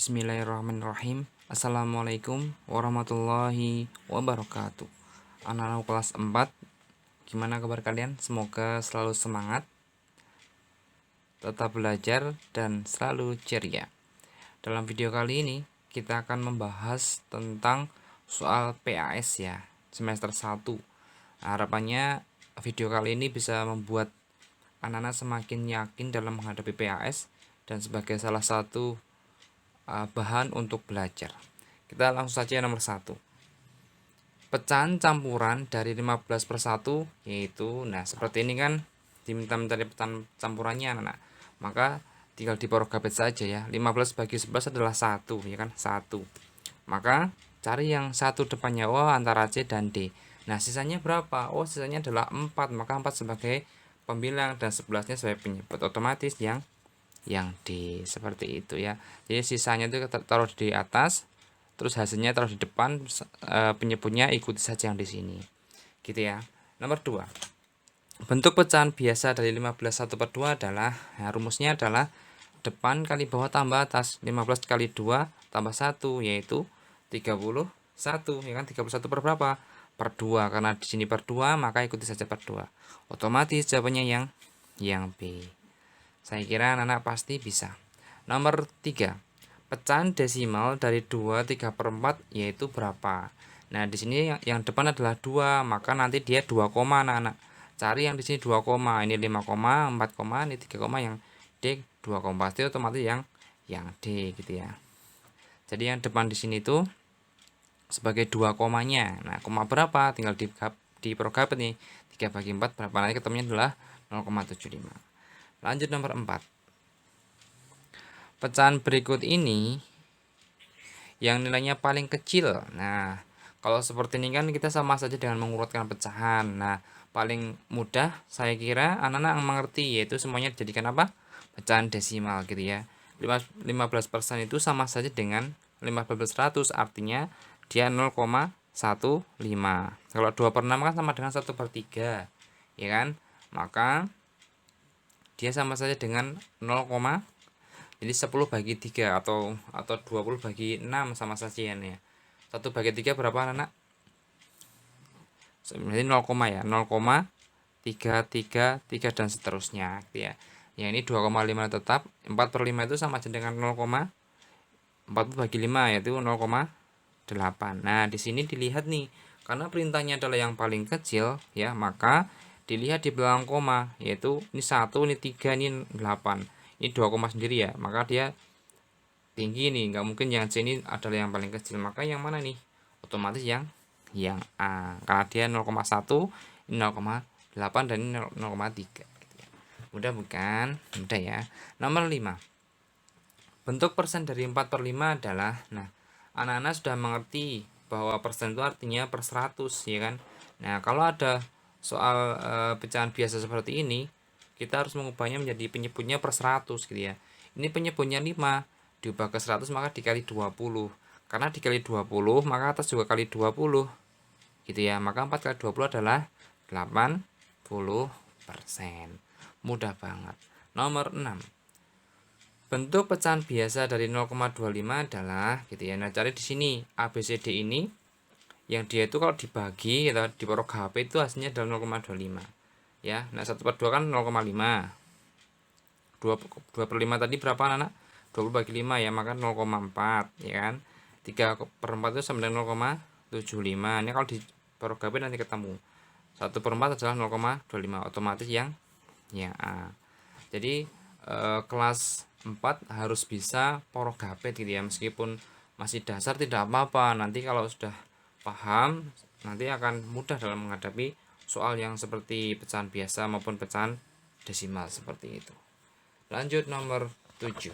Bismillahirrahmanirrahim. Assalamualaikum warahmatullahi wabarakatuh. Anak-anak kelas 4, gimana kabar kalian? Semoga selalu semangat, tetap belajar, dan selalu ceria. Dalam video kali ini, kita akan membahas tentang soal PAS ya, semester 1. Harapannya video kali ini bisa membuat anak-anak semakin yakin dalam menghadapi PAS dan sebagai salah satu bahan untuk belajar. Kita langsung saja nomor 1. Pecahan campuran dari 15/1 yaitu, nah seperti ini kan, diminta mencari pecahan campurannya anak-anak. Maka tinggal diprogabet saja ya. 15 bagi 11 adalah 1 ya kan, 1. Maka cari yang satu depannya antara C dan D. Nah, sisanya berapa? Sisanya adalah 4. Maka 4 sebagai pembilang dan 11-nya sebagai penyebut. Otomatis yang D, seperti itu ya. Jadi sisanya itu taruh di atas, terus hasilnya taruh di depan, penyebutnya ikuti saja yang di sini, gitu ya. Nomor 2, bentuk pecahan biasa dari 15 1/2 adalah, rumusnya adalah depan kali bawah tambah atas. 15 kali 2 tambah 1 yaitu 31 ya kan. 31 per berapa? Per 2. Karena di sini per 2, maka ikuti saja per 2. Otomatis jawabannya yang B. Saya kira anak-anak pasti bisa. Nomor 3, pecahan desimal dari 2 3/4 yaitu berapa? Nah, di sini yang depan adalah 2, maka nanti dia 2 koma anak-anak. Cari yang di sini 2 koma, ini 5 koma, 4 koma, ini 3 koma, yang D 2 koma. Pasti otomatis yang D gitu ya. Jadi yang depan di sini itu sebagai 2 komanya. Nah, koma berapa? Tinggal diprogabet nih. 3 bagi 4 berapa? Nanti ketemunya adalah 0,75. Lanjut nomor 4. Pecahan berikut ini yang nilainya paling kecil. Nah, kalau seperti ini kan kita sama saja dengan mengurutkan pecahan. Nah, paling mudah saya kira anak-anak mengerti, yaitu semuanya dijadikan apa? Pecahan desimal gitu ya. 15% itu sama saja dengan 15/100, artinya dia 0,15. Kalau 2/6 kan sama dengan 1/3 ya kan. Maka dia sama saja dengan 0, jadi 10 bagi 3 atau 20 bagi 6 sama saja ya. 1 bagi 3 berapa anak? Jadi 0, ya, 0,333 dan seterusnya gitu ya. Yang ini 2,5 tetap. 4/5 itu sama saja dengan 0,40 bagi 5 yaitu 0,8. Nah, di sini dilihat nih, karena perintahnya adalah yang paling kecil ya, maka dilihat di belakang koma, yaitu ini 1, ini 3, ini 8. Ini 2 koma sendiri ya, maka dia tinggi nih, nggak mungkin yang C ini adalah yang paling kecil. Maka yang mana nih? Otomatis yang A, karena dia 0,1, ini 0,8, dan ini 0,3 gitu ya. Mudah bukan? Mudah ya. Nomor 5, bentuk persen dari 4/5 adalah, nah anak-anak sudah mengerti bahwa persen itu artinya per 100 ya kan. Nah, kalau ada soal pecahan biasa seperti ini, kita harus mengubahnya menjadi penyebutnya per 100 gitu ya. Ini penyebutnya 5 diubah ke 100, maka dikali 20. Karena dikali 20, maka atas juga kali 20 gitu ya. Maka 4 kali 20 adalah 80%. Mudah banget. Nomor 6, bentuk pecahan biasa dari 0,25 adalah gitu ya. Nah, cari di sini ABCD ini, yang dia itu kalau dibagi atau diprogabet itu hasilnya adalah 0,25 ya. Nah, 1/2 kan 0,5. 2/5 tadi berapa anak? 20 bagi 5 ya, maka 0,4 ya kan. 3/4 itu sama dengan 0,75. Ini kalau diprogabet nanti ketemu 1/4 adalah 0,25, otomatis yang A. Jadi kelas 4 harus bisa progabet gitu ya. Meskipun masih dasar tidak apa-apa, nanti kalau sudah paham nanti akan mudah dalam menghadapi soal yang seperti pecahan biasa maupun pecahan desimal seperti itu. Lanjut nomor 7,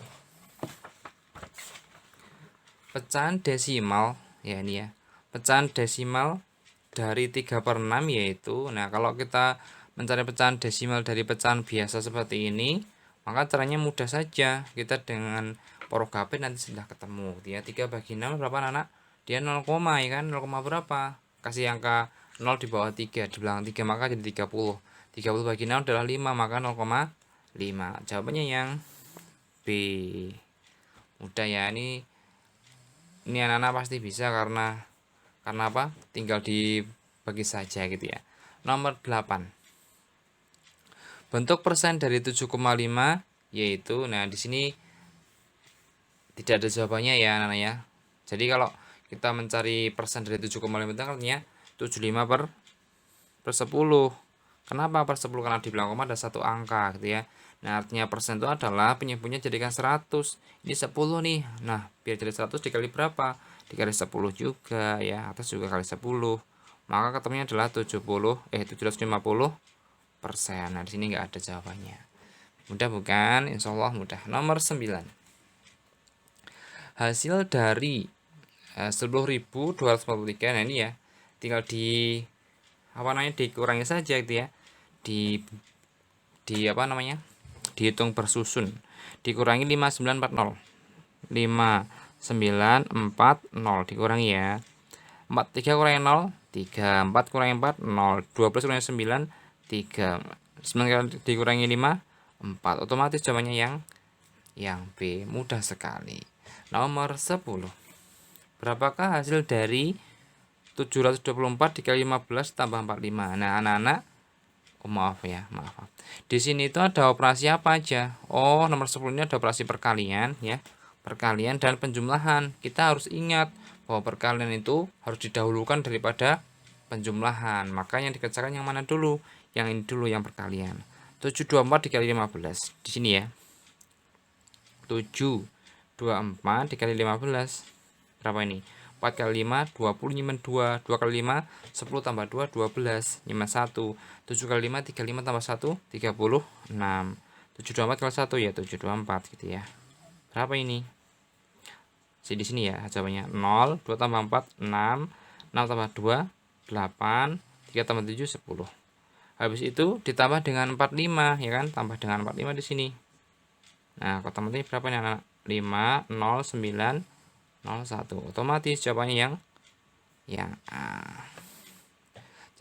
pecahan desimal ya, ini ya. Pecahan desimal dari 3/6 yaitu, nah kalau kita mencari pecahan desimal dari pecahan biasa seperti ini, maka caranya mudah saja. Kita dengan progabet nanti sudah ketemu dia. 3 bagi 6 berapa anak? Dia 0, ya kan. 0, berapa? Kasih angka 0 di bawah 3, di belakang 3, maka jadi 30. 30 bagi 6 adalah 5, maka 0,5. Jawabannya yang B. Mudah ya, ini ini anak-anak pasti bisa karena apa? Tinggal dibagi saja gitu ya. Nomor 8. Bentuk persen dari 7,5 yaitu, nah di sini tidak ada jawabannya ya anak-anak ya. Jadi kalau kita mencari persen dari 7,5 itu artinya 75 per 10. Kenapa per 10? Karena di belakang koma ada satu angka gitu ya. Nah artinya persen itu adalah penyebutnya jadikan 100. Ini 10 nih. Nah biar jadi 100 dikali berapa? Dikali 10 juga ya. Atas juga kali 10. Maka ketemunya adalah 750%. Nah di sini nggak ada jawabannya. Mudah bukan? Insya Allah mudah. Nomor 9. Hasil dari 10.243. Nah ini ya. Tinggal dikurangi saja gitu ya. Apa namanya? Dihitung bersusun. Dikurangi 5940. 5940 dikurangi ya. 43 kurangi 0, 3. 4 kurangi 4, 0. 12 kurangi 9, 3. 9 dikurangi 5, 4. Otomatis jawabannya yang B. Mudah sekali. Nomor 10. Berapakah hasil dari 724 dikali 15 tambah 45? Nah, anak-anak, maaf. Di sini itu ada operasi apa aja? Oh, nomor 10 ini ada operasi perkalian ya. Perkalian dan penjumlahan. Kita harus ingat bahwa perkalian itu harus didahulukan daripada penjumlahan. Maka yang dikerjakan yang mana dulu? Yang ini dulu, yang perkalian. 724 dikali 15. Di sini ya. 724 dikali 15. Berapa ini? 4 kali 5, 20 nyimen 2. 2 kali 5, 10 tambah 2, 12. Nyimen 1. 7 kali 5, 35 tambah 1, 36. 724 kali 1 ya 724 gitu ya. Berapa ini? Di sini ya jawabannya 0, 2 tambah 4, 6. 6 tambah 2, 8. 3 tambah 7, 10. Habis itu ditambah dengan 45 ya kan? Tambah dengan 45 di sini. Nah, otomatis berapa nih anak? 5, 0, 9, 0, 1. Otomatis jawabannya yang A.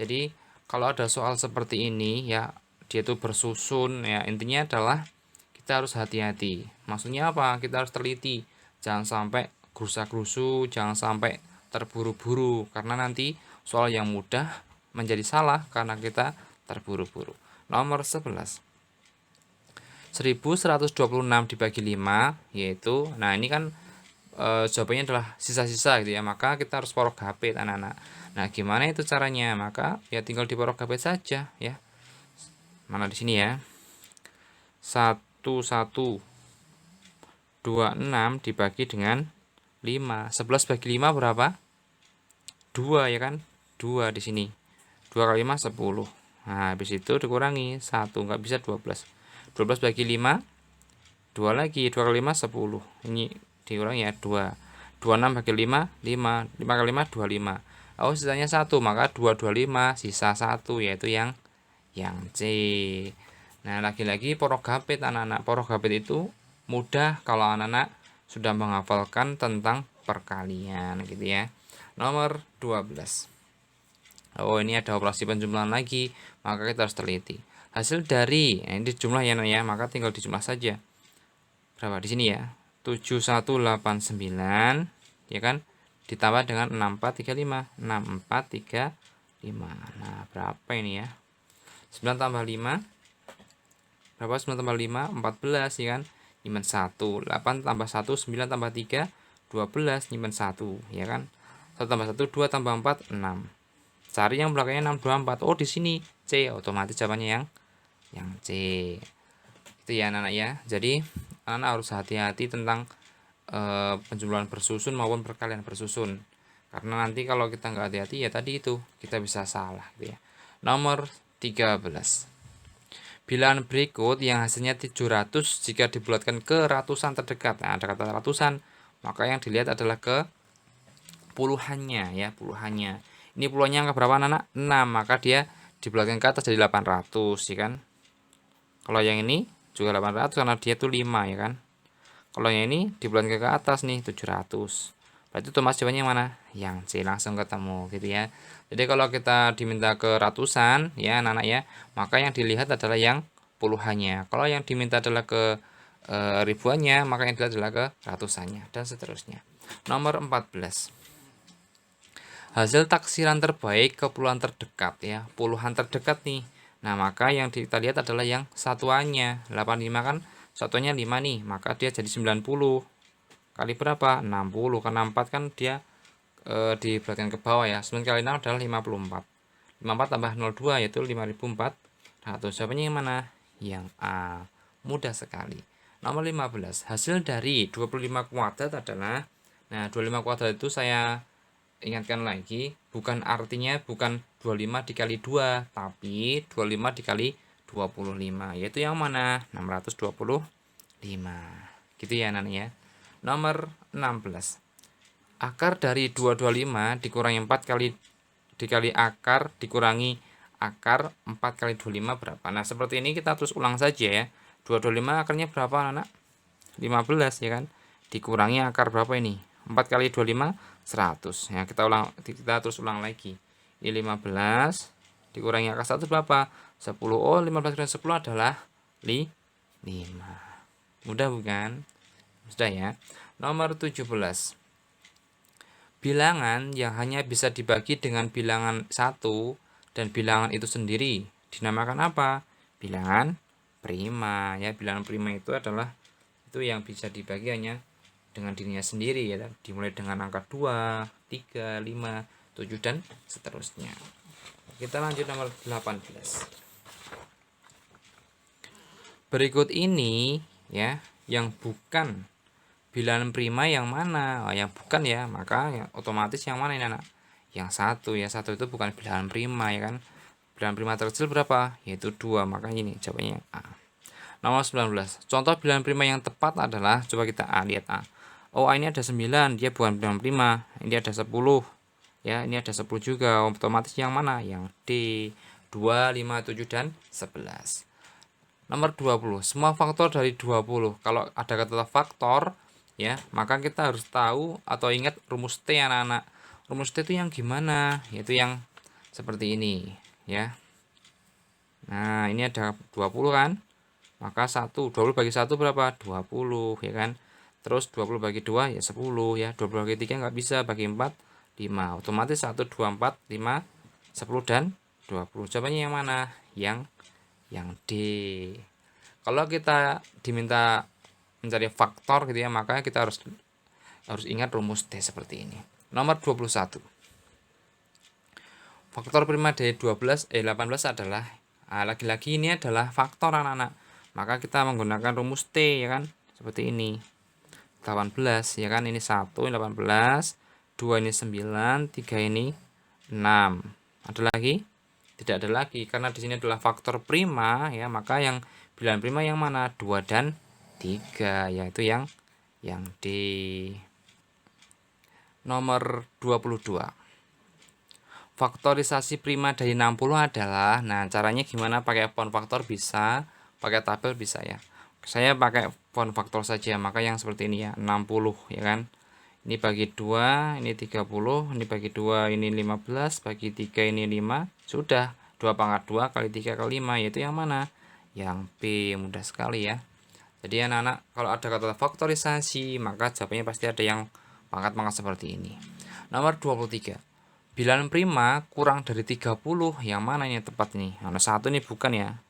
Jadi kalau ada soal seperti ini ya, dia itu bersusun ya, intinya adalah kita harus hati-hati. Maksudnya apa? Kita harus teliti. Jangan sampai gerusa-gerusu, jangan sampai terburu-buru karena nanti soal yang mudah menjadi salah karena kita terburu-buru. Nomor 11. 1126 dibagi 5 yaitu, nah ini kan jawabannya adalah sisa-sisa gitu ya, maka kita harus porok gapit anak-anak. Nah gimana itu caranya? Maka ya tinggal diporok gapit saja ya. Mana di sini ya, 1126 dibagi dengan 5. 11 bagi 5 berapa? 2 ya kan? 2 di sini. 2 kali 5 10. Nah habis itu dikurangi 1, nggak bisa 12. 12 bagi 5, 2 lagi. 2 kali 5 10. Ini dikurangi ya 2. 26 bagi 5, 5. 5 kali 5 25. Oh sisanya 1, maka 225, sisa 1 yaitu yang C. Nah lagi-lagi porok gapit anak-anak. Porok gapit itu mudah kalau anak-anak sudah menghafalkan tentang perkalian gitu ya. Nomor 12. Oh ini ada operasi penjumlahan lagi, maka kita harus teliti. Hasil dari ini jumlah ya, maka tinggal dijumlah saja. Berapa di sini ya? 7189 ya kan? Ditambah dengan 6435. 6435. Nah, berapa ini ya? 9 tambah 5. Berapa 9 tambah 5? 14 ya kan? Nyimen 1. 8 tambah 1, 9 tambah 3, 12 nyimen 1 ya kan? 1 tambah 1, 2 tambah 4, 6. Cari yang belakangnya 6, 2, 4. Oh di sini C, otomatis jawabannya yang C. Itu ya anak-anak ya. Jadi anak-anak harus hati-hati tentang penjumlahan bersusun maupun perkalian bersusun. Karena nanti kalau kita nggak hati-hati ya tadi itu kita bisa salah gitu ya. Nomor 13. Bilangan berikut yang hasilnya 700 jika dibulatkan ke ratusan terdekat. Nah, ada kata ratusan, maka yang dilihat adalah ke puluhannya ya, puluhannya. Ini puluhannya angka berapa anak? 6, maka dia dibulatkan ke atas jadi 800 ya kan. Kalau yang ini juga 800 karena dia tuh 5 ya kan. Kalau yang ini dibulatkan ke atas nih 700. Berarti itu mas jawabannya yang mana? Yang C, langsung ketemu gitu ya. Jadi kalau kita diminta ke ratusan ya anak-anak ya, maka yang dilihat adalah yang puluhannya. Kalau yang diminta adalah ke ribuannya, maka yang dilihat adalah ke ratusannya dan seterusnya. Nomor 14. Hasil taksiran terbaik ke puluhan terdekat ya. Puluhan terdekat nih. Nah, maka yang kita lihat adalah yang satuannya. 85 kan satuannya 5 nih, maka dia jadi 90. Kali berapa? 60. Karena 4 kan dia di bagian ke bawah ya. 9 kali 6 adalah 54. 54 tambah 02 yaitu 5400. Jawabannya yang mana? Yang A. Mudah sekali. Nomor 15. Hasil dari 25 kuadrat adalah, nah 25 kuadrat itu saya ingatkan lagi, bukan artinya bukan 25 dikali 2, tapi 25 dikali 25, yaitu yang mana? 625. Gitu ya anak ya. Nomor 16. Akar dari 225 dikurangi 4 kali dikali akar dikurangi akar 4 kali 25 berapa? Nah, seperti ini kita terus ulang saja ya. 225 akarnya berapa anak? 15 ya kan? Dikurangi akar berapa ini? 4 kali 25 100. Ya, kita terus ulang lagi. Ini 15 dikurangi akar 1 berapa? 10. Oh, 15 kurangi 10 adalah 5. Mudah bukan? Sudah ya. Nomor 17. Bilangan yang hanya bisa dibagi dengan bilangan 1 dan bilangan itu sendiri dinamakan apa? Bilangan prima ya. Bilangan prima itu adalah itu yang bisa dibagi hanya dengan dirinya sendiri ya. Dimulai dengan angka 2, 3, 5, 7 dan seterusnya. Kita lanjut nomor 18. Berikut ini ya yang bukan bilangan prima yang mana? Oh, yang bukan ya, maka ya, otomatis yang mana ini anak? Yang satu ya, satu itu bukan bilangan prima ya kan. Bilangan prima terkecil berapa? Yaitu 2, maka ini jawabannya yang A. Nomor 19. Contoh bilangan prima yang tepat adalah, coba kita lihat A. Oh, ini ada 9, dia bukan bilangan prima. Ini ada 10. Ya, ini ada 10 juga. Otomatis yang mana? Yang D. 2, 5, 7 dan 11. Nomor 20. Semua faktor dari 20. Kalau ada kata faktor ya, maka kita harus tahu atau ingat rumus T anak-anak. Rumus T itu yang gimana? Yaitu yang seperti ini ya. Nah, ini ada 20 kan? Maka 20 bagi 1 berapa? 20 ya kan? Terus 20 bagi 2 ya 10 ya. 20 bagi 3 nggak bisa, bagi 4 5. Otomatis 1 2 4 5 10 dan 20. Jawabannya yang mana? Yang D. Kalau kita diminta mencari faktor gitu ya, maka kita harus ingat rumus D seperti ini. Nomor 21. Faktor prima dari 18 adalah lagi-lagi ini adalah faktor anak-anak. Maka kita menggunakan rumus T ya kan, seperti ini. 18 ya kan, ini 1 ini 18, 2 ini 9, 3 ini 6. Ada lagi? Tidak ada lagi karena di sini adalah faktor prima ya, maka yang bilangan prima yang mana? 2 dan 3, yaitu yang D. Nomor 22. Faktorisasi prima dari 60 adalah, nah caranya gimana? Pakai font faktor bisa, pakai tabel bisa ya. Saya pakai font faktor saja, maka yang seperti ini ya, 60 ya kan. Ini bagi 2, ini 30, ini bagi 2, ini 15, bagi 3 ini 5. Sudah, 2 pangkat 2 kali 3 kali 5, yaitu yang mana? Yang P. Mudah sekali ya. Jadi anak-anak kalau ada kata faktorisasi, maka jawabannya pasti ada yang pangkat-pangkat seperti ini. Nomor 23. Bilangan prima kurang dari 30, yang mana ini tepat nih? Nah, 1 ini bukan ya.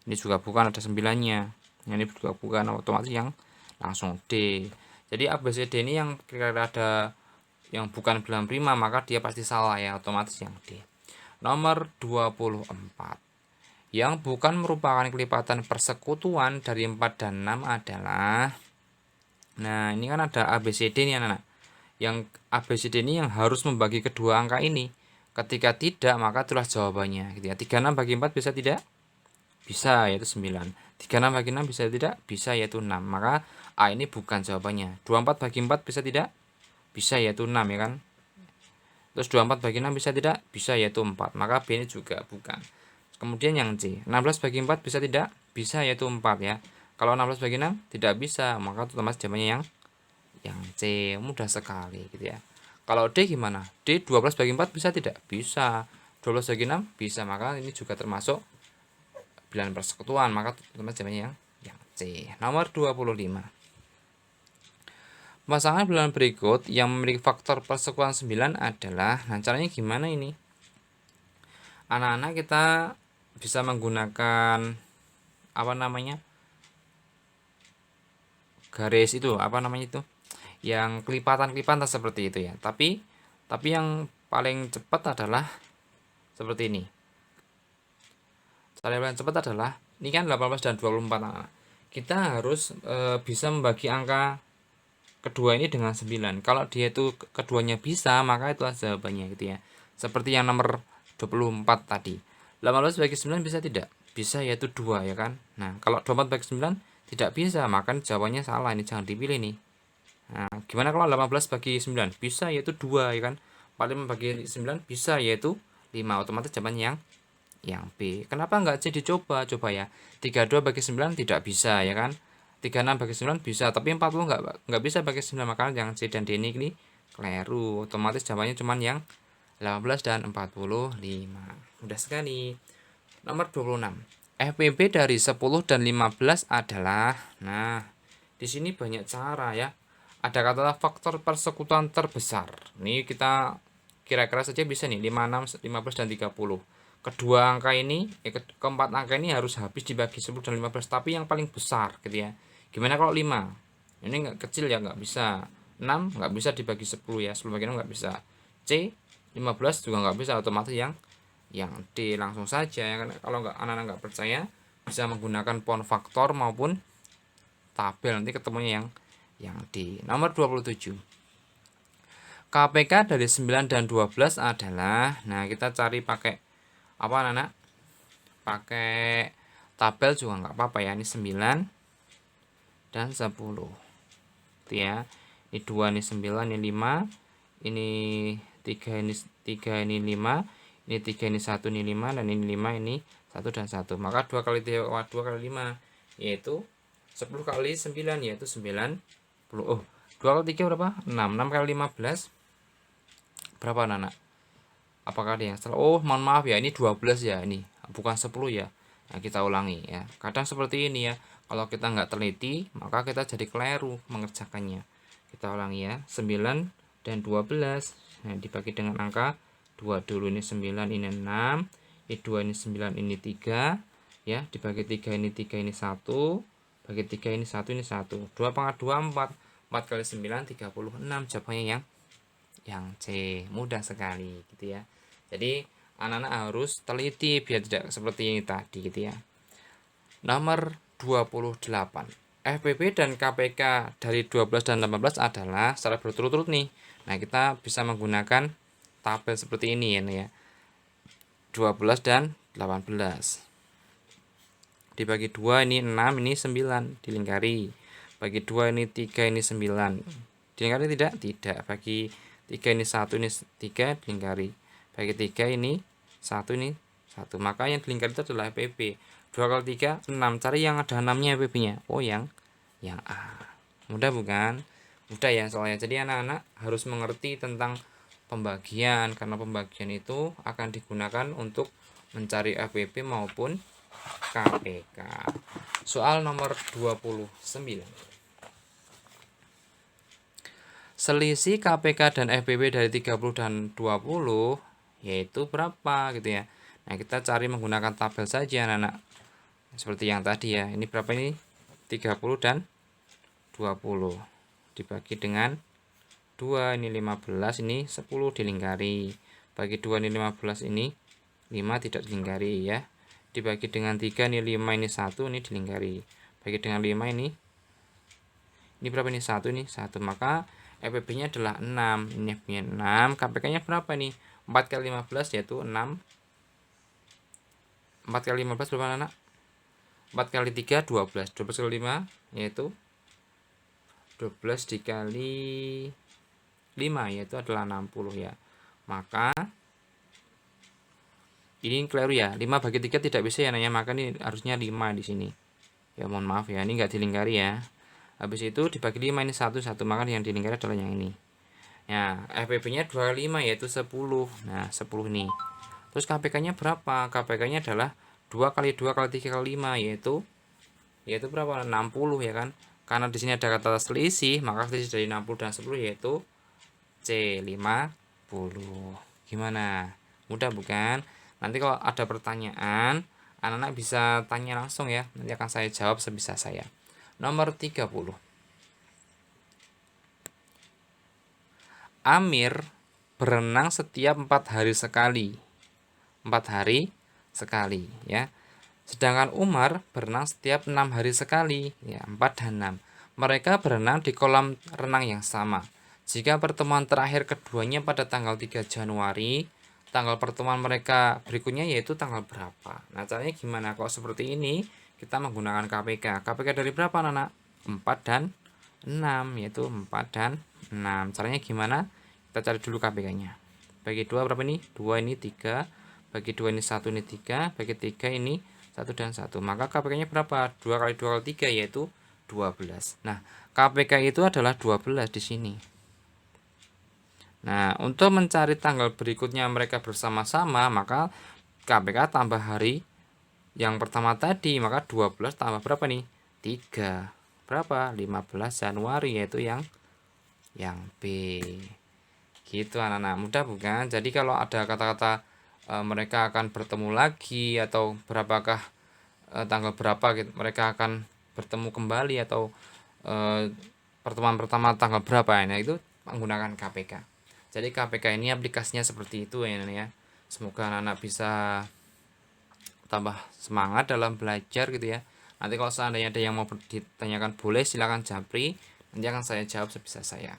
Ini juga bukan, ada 9-nya. Ini juga bukan, otomatis yang langsung D. Jadi ABCD ini yang kira-kira ada yang bukan bilangan prima, maka dia pasti salah ya, otomatis yang D. Nomor 24. Yang bukan merupakan kelipatan persekutuan dari 4 dan 6 adalah, nah ini kan ada ABCD nih anak-anak. Yang ABCD ini yang harus membagi kedua angka ini. Ketika tidak, maka itulah jawabannya gitu ya. 36 bagi 4 bisa tidak? Bisa, yaitu 9. 36 bagi 6 bisa tidak? Bisa, yaitu 6. Maka A ini bukan jawabannya. 24 bagi 4 bisa tidak? Bisa, yaitu 6 ya kan. Terus 24 bagi 6 bisa tidak? Bisa, yaitu 4. Maka B ini juga bukan. Kemudian yang C, 16 bagi 4 bisa tidak? Bisa, yaitu 4 ya. Kalau 16 bagi 6 tidak bisa, maka otomatis jawabannya yang C. Mudah sekali gitu ya. Kalau D gimana? D 12 bagi 4 bisa tidak? Bisa. 12 bagi 6 bisa, maka ini juga termasuk bilangan persekutuan, maka otomatis jawabannya yang C. Nomor 25. Pemasangan bilangan berikut yang memiliki faktor persekutuan 9 adalah, nah caranya gimana ini? Anak-anak kita bisa menggunakan apa namanya? Garis itu, apa namanya itu? Yang kelipatan-kelipatan seperti itu ya. Tapi yang paling cepat adalah seperti ini. Cara yang paling cepat adalah ini kan 18 dan 24 anak. Kita harus bisa membagi angka kedua ini dengan 9. Kalau dia itu keduanya bisa, maka itulah jawabannya gitu ya. Seperti yang nomor 24 tadi. 18 bagi 9 bisa tidak? Bisa, yaitu 2 ya kan. Nah, kalau 24 bagi 9 tidak bisa, maka jawabannya salah. Ini jangan dipilih nih. Nah, gimana kalau 18 bagi 9? Bisa, yaitu 2 ya kan. 45 bagi 9 bisa, yaitu 5. Otomatis jawabannya yang B. Kenapa enggak C dicoba? Coba ya. 32 bagi 9 tidak bisa ya kan. 36 bagi 9 bisa, tapi 40 enggak bisa bagi 9, maka yang C dan D ini keliru. Otomatis jawabannya cuma yang 18 dan 45. Mudah sekali. Nomor 26. FPB dari 10 dan 15 adalah, nah, di sini banyak cara ya. Ada kata faktor persekutuan terbesar. Ini kita kira-kira saja bisa nih 5, 6, 15 dan 30. Kedua angka ini, keempat angka ini harus habis dibagi 10 dan 15, tapi yang paling besar gitu ya. Gimana kalau 5? Ini enggak kecil ya, enggak bisa. 6 enggak bisa dibagi 10 ya, 10 bagi 6 enggak bisa. C 15 juga enggak bisa, otomatis yang D langsung saja ya kan. Kalau enggak, anak-anak enggak percaya, bisa menggunakan pohon faktor maupun tabel, nanti ketemunya yang D. Nomor 27. KPK dari 9 dan 12 adalah, nah kita cari pakai apa anak-anak? Pakai tabel juga nggak apa-apa ya. Ini 9 dan 10 itu ya. Ini 2, ini 9, ini 5, ini 3, ini 3, ini 5, ini 3, ini 1, ini 5, dan ini 5, ini 1 dan 1. Maka 2 kali 3, 2 kali 5 yaitu 10 kali 9 yaitu 90. Oh, 2 kali 3 berapa? 6. 6 kali 15 berapa anak-anak? Apakah ada yang salah? Oh, mohon maaf ya, ini 12 ya, ini bukan 10 ya. Nah, kita ulangi ya. Kadang seperti ini ya. Kalau kita nggak teliti, maka kita jadi keliru mengerjakannya. Kita ulangi ya. 9 dan 12. Nah, dibagi dengan angka 2 dulu. Ini 9, ini 6. Ini 2, ini 9, ini 3. Ya, dibagi 3, ini 3, ini 1. Bagi 3, ini 1, ini 1. 2 pangkat 2, 4. 4 kali 9, 36. Jawabannya yang C. Mudah sekali gitu ya. Jadi anak-anak harus teliti biar tidak seperti ini tadi gitu ya. Nomor 28. FPB dan KPK dari 12 dan 18 adalah secara berturut-turut nih. Nah, kita bisa menggunakan tabel seperti ini ya. 12 dan 18. Dibagi 2 ini 6, ini 9, dilingkari. Bagi 2 ini 3, ini 9. Dilingkari tidak? Tidak. Bagi 3 ini 1, ini 3, dilingkari. Bagi 3 ini 1, ini 1. Maka yang dilingkari itu adalah FPB. 2 kali 3, 6. Cari yang ada 6-nya FPB-nya. Oh, yang A. Mudah bukan? Mudah ya soalnya. Jadi anak-anak harus mengerti tentang pembagian, karena pembagian itu akan digunakan untuk mencari FPB maupun KPK. Soal nomor 29. Selisih KPK dan FPB dari 30 dan 20 yaitu berapa gitu ya. Nah, kita cari menggunakan tabel saja anak-anak. Seperti yang tadi ya. Ini berapa ini? 30 dan 20. Dibagi dengan 2, ini 15, ini 10 dilingkari. Bagi 2 ini 15, ini 5 tidak dilingkari ya. Dibagi dengan 3, ini 5, ini 1, ini dilingkari. Bagi dengan 5, ini berapa ini? 1, ini 1. Maka FPB-nya adalah 6. Ini FPB-nya 6. KPK-nya berapa nih? 4 kali 15 yaitu 6. 4 kali 15 berapa anak? 4 kali 3, 12. 12 kali 5 yaitu 12 dikali 5 yaitu adalah 60 ya. Maka ini keliru ya. 5 bagi 3 tidak bisa ya nanya, maka ini harusnya 5 di sini. Ya mohon maaf ya, ini enggak dilingkari ya. Habis itu dibagi 5 ini 1, maka yang dilingkari adalah yang ini. Ya, FPB-nya 2 kali 5 yaitu 10. Nah, 10 ini. Terus KPK-nya berapa? KPK-nya adalah 2 kali 2 kali 3 kali 5 yaitu berapa? 60 ya kan. Karena di sini ada kata selisih, maka selisih dari 60 dan 10 yaitu C50. Gimana? Mudah bukan? Nanti kalau ada pertanyaan, anak-anak bisa tanya langsung ya. Nanti akan saya jawab sebisa saya. Nomor 30. Amir berenang setiap 4 hari sekali. 4 hari sekali ya. Sedangkan Umar berenang setiap 6 hari sekali, ya 4 dan 6. Mereka berenang di kolam renang yang sama. Jika pertemuan terakhir keduanya pada tanggal 3 Januari, tanggal pertemuan mereka berikutnya yaitu tanggal berapa? Nah, caranya gimana? Kalau seperti ini, kita menggunakan KPK. KPK dari berapa, anak? 4 dan 6, yaitu 4 dan 6. Caranya gimana? Kita cari dulu KPK-nya. Bagi 2 berapa ini? 2 ini 3. Bagi 2 ini 1 ini 3. Bagi 3 ini 1 dan 1. Maka KPK-nya berapa? 2 kali 2 kali 3 yaitu 12. Nah, KPK itu adalah 12 di sini. Nah, untuk mencari tanggal berikutnya mereka bersama-sama, maka KPK tambah hari yang pertama tadi, maka 12 tambah berapa nih? 3. Berapa? 15 Januari, yaitu yang B. Gitu anak-anak, mudah bukan? Jadi kalau ada kata-kata mereka akan bertemu lagi atau berapakah tanggal berapa gitu, mereka akan bertemu kembali atau pertemuan pertama tanggal berapa, nah itu menggunakan KPK. Jadi KPK ini aplikasinya seperti itu ya. Semoga anak-anak bisa tambah semangat dalam belajar gitu ya. Nanti kalau seandainya ada yang mau ditanyakan boleh silakan japri, nanti akan saya jawab sebisa saya.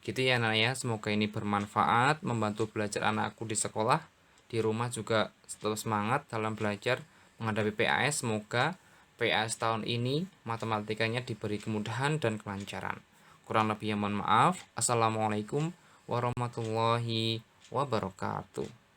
Gitu ya anak ya, semoga ini bermanfaat, membantu belajar anakku di sekolah, di rumah juga tetap semangat dalam belajar menghadapi PAS. Semoga PAS tahun ini matematikanya diberi kemudahan dan kelancaran. Kurang lebihnya mohon maaf. Assalamualaikum warahmatullahi wabarakatuh.